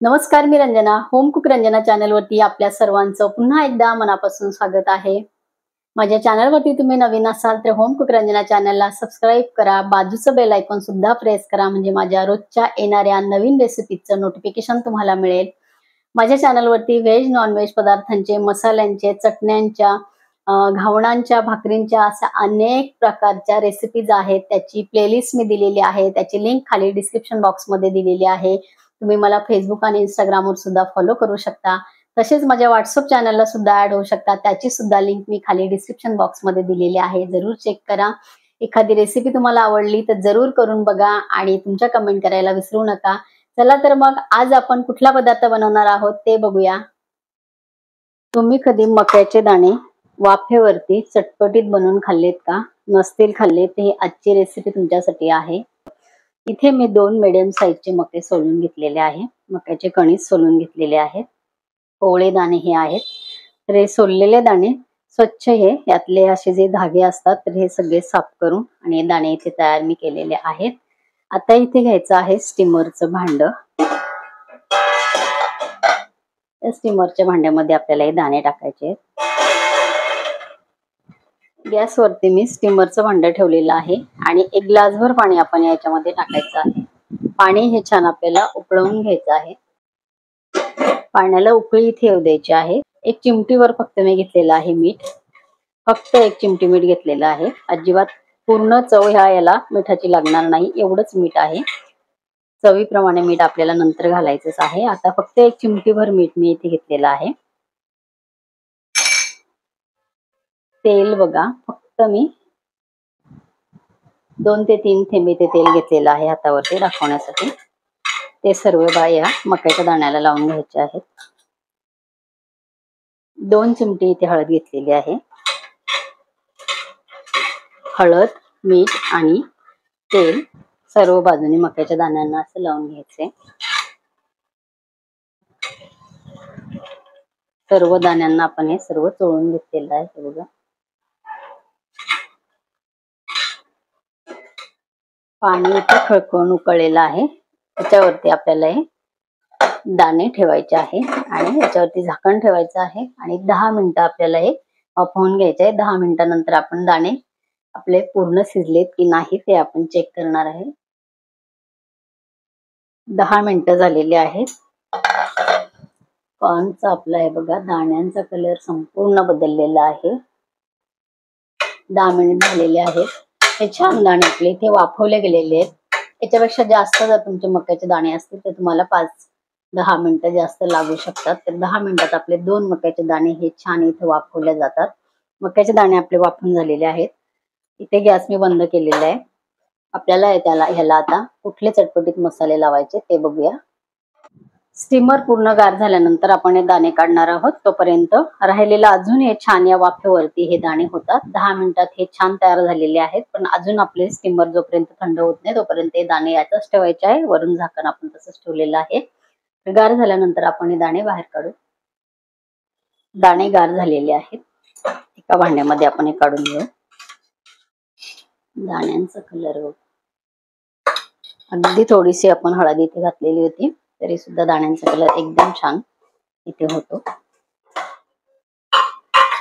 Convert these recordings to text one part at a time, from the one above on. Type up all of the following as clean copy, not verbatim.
नमस्कार, मी Ranjana. Home cook Ranjana चॅनलवरती आपल्या सर्वांचं पुन्हा एकदा मनापासून स्वागत आहे. माझ्या चॅनलवरती तुम्ही नवीन असाल तर होम कुक रंजना चॅनलला सबस्क्राईब करा. बाजूचं बेल आयकॉन सुद्धा प्रेस करा, म्हणजे माझ्या रोजच्या येणाऱ्या नवीन रेसिपीचं नोटिफिकेशन तुम्हाला मिळेल. माझ्या चॅनलवरती व्हेज नॉन व्हेज पदार्थांचे, मसाल्यांचे, चटण्यांच्या, घावणांच्या, भाकरींच्या अशा अनेक प्रकारच्या रेसिपीज आहेत. त्याची प्लेलिस्ट मी दिलेली आहे. त्याची लिंक खाली डिस्क्रिप्शन बॉक्समध्ये दिलेली आहे. तुम्ही मला फेसबुक आणि इंस्टाग्रामवर सुद्धा फॉलो करू शकता. तसेच माझ्या व्हॉट्सअप चॅनलला सुद्धा ऍड होऊ शकता. त्याची सुद्धा लिंक मी खाली डिस्क्रिप्शन बॉक्समध्ये दिलेली आहे. जरूर चेक करा. एखादी रेसिपी तुम्हाला आवडली तर जरूर करून बघा आणि तुमच्या कमेंट करायला विसरू नका. चला तर मग आज आपण कुठला पदार्थ बनवणार आहोत ते बघूया. तुम्ही कधी मक्याचे दाणे वाफेवरती चटपटीत बनवून खाल्लेत का? नसतील खाल्ले तर आजची रेसिपी तुमच्यासाठी आहे. इथे मी 2 मिडियम साईजचे मके सोलून घेतलेले आहे. मक्याचे कणीस सोलून घेतलेले आहेत. कोवळे दाणे हे आहेत. तर हे सोललेले दाणे स्वच्छ यातले असे जे धागे असतात तर हे सगळे साफ करून आणि हे दाणे इथे तयार मी केलेले आहेत. आता इथे घ्यायचं आहे स्टीमरचं भांड. या स्टीमरच्या भांड्यामध्ये आपल्याला हे दाणे टाकायचे आहेत. गॅसवरती मी स्टीमरचं भांड ठेवलेलं आहे आणि 1 ग्लासभर पाणी आपण याच्यामध्ये टाकायचं आहे. पाणी हे छान आपल्याला उकळवून घ्यायचं आहे. पाण्याला उकळी इथे येऊ द्यायची आहे. 1 चिमटीवर फक्त मी घेतलेलं आहे मीठ. फक्त 1 चिमटी मीठ घेतलेलं आहे. अजिबात पूर्ण चव याला मिठाची लागणार नाही, एवढंच मीठ आहे. चवीप्रमाणे मीठ आपल्याला नंतर घालायचंच आहे. आता फक्त 1 चिमटीभर मीठ मी इथे घेतलेलं आहे. तेल बघा, फक्त मी 2 ते 3 थेंबे ते तेल घेतलेलं आहे हातावरती दाखवण्यासाठी. ते सर्व या मक्याच्या दाण्याला लावून घ्यायचे आहेत. 2 चिमटी इथे हळद घेतलेली आहे. हळद, मीठ आणि तेल सर्व बाजूने मक्याच्या दाण्यांना असं लावून घ्यायचे. सर्व दाण्यांना आपण हे सर्व चोळून घेतलेलं आहे. हे बघा, पाणी इथे खळखळून उकळलेलं आहे. त्याच्यावरती आपल्याला हे दाणे ठेवायचे आहे आणि याच्यावरती झाकण ठेवायचं आहे आणि 10 मिनिटं आपल्याला हे वाफवून घ्यायचे आहे. 10 मिनिटानंतर आपण दाणे आपले पूर्ण शिजलेत की नाही ते आपण चेक करणार आहे. 10 मिनिटं झालेली आहेत. कॉर्नचा आपला आहे बघा, दाण्यांचा कलर संपूर्ण बदललेला आहे. 10 मिनिट झालेले आहेत. हे छान दाणे आपले इथे वाफवले गेलेले आहेत. याच्यापेक्षा जास्त जर तुमचे मक्याचे दाणे असतील तर तुम्हाला 5-10 मिनिटं जास्त लागू शकतात. तर 10 मिनिटात आपले 2 मक्याचे दाणे हे छान इथे वाफवले जातात. मक्याचे दाणे आपले वाफवून झालेले आहेत. इथे गॅस मी बंद केलेला आहे. आपल्याला ह्याला आता कुठले चटपटीत मसाले लावायचे ते बघूया. स्टीमर पूर्ण गार झाल्यानंतर आपण हे दाणे काढणार आहोत. तोपर्यंत राहिलेला अजून हे छान या वाफेवरती हे दाणे होतात. 10 मिनिटात हे छान तयार झालेले आहेत. पण अजून आपले स्टीमर जोपर्यंत थंड होत नाही तोपर्यंत हे दाणे यातच ठेवायचे आहे. वरून झाकण आपण तसंच ठेवलेलं आहे. गार झाल्यानंतर आपण हे दाणे बाहेर काढू. दाणे गार झालेले आहेत. एका भांड्यामध्ये आपण हे काढून घेऊ. दाण्यांचा कलर अगदी थोडीशी आपण हळद इथे घातलेली होती तरी सुद्धा दाण्यांचा कलर एकदम छान इथे होतो.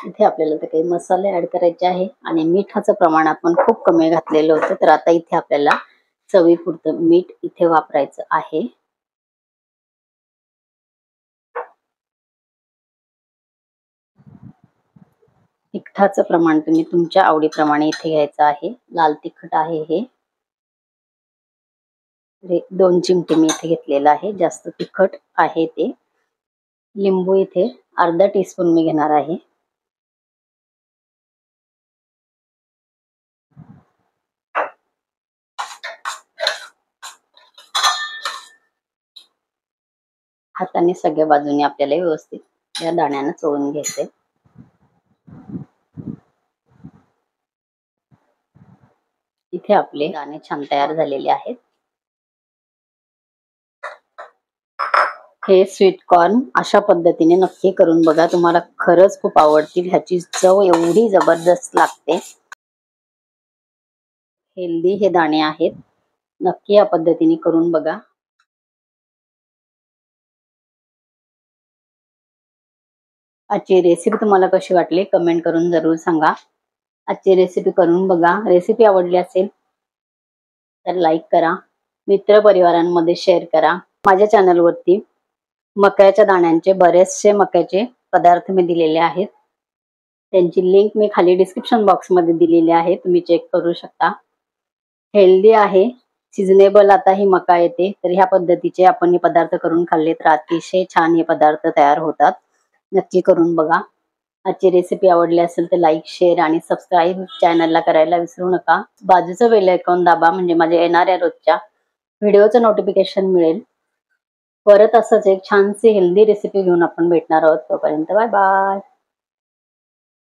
इथे आपल्याला तर काही मसाले ऍड करायचे आहे आणि मिठाचं प्रमाण आपण खूप कमी घातलेलं होतं. तर आता इथे आपल्याला चवीपुरतं मीठ इथे वापरायचं आहे. तिखटाचं प्रमाण तुम्ही तुमच्या आवडीप्रमाणे इथे घ्यायचं आहे. लाल तिखट आहे हे 2 चिमटे मी इथे घेतलेलं आहे. जास्त तिखट आहे ते. लिंबू इथे अर्धा टीस्पून मी घेणार आहे. हाताने सगळ्या बाजूने आपल्याला व्यवस्थित या दाण्यांना चोळून घ्यायचे. इथे आपले दाणे छान तयार झालेले आहेत. हे स्वीट कॉर्न अशा पद्धतीने नक्की करून बघा. तुम्हाला खरंच खूप आवडतील. ह्याची चव एवढी जबरदस्त लागते. हेल्दी हे दाणे आहेत. नक्की या पद्धतीने करून बघा. आजची रेसिपी तुम्हाला कशी वाटली कमेंट करून जरूर सांगा. आजची रेसिपी करून बघा. रेसिपी आवडली असेल तर लाईक करा, मित्र परिवारांमध्ये शेअर करा. माझ्या चॅनलवरती मक्याच्या दाण्यांचे बरेचसे मक्याचे पदार्थ मी दिलेले आहेत. त्यांची लिंक मी खाली डिस्क्रिप्शन बॉक्समध्ये दिलेली आहे, तुम्ही चेक करू शकता. हेल्दी आहे, सिजनेबल आता ही मका येते, तर ह्या पद्धतीचे आपण हे पदार्थ करून खाल्ले तर अतिशय छान हे पदार्थ तयार होतात. नक्की करून बघा. आजची रेसिपी आवडली असेल तर लाईक, शेअर आणि सबस्क्राईब चॅनलला करायला विसरू नका. बाजूचं बेल आयकॉन दाबा म्हणजे माझ्या येणाऱ्या रोजच्या व्हिडिओचं नोटिफिकेशन मिळेल. परत असंच एक छानशी हेल्दी रेसिपी घेऊन आपण भेटणार आहोत. तोपर्यंत बाय बाय.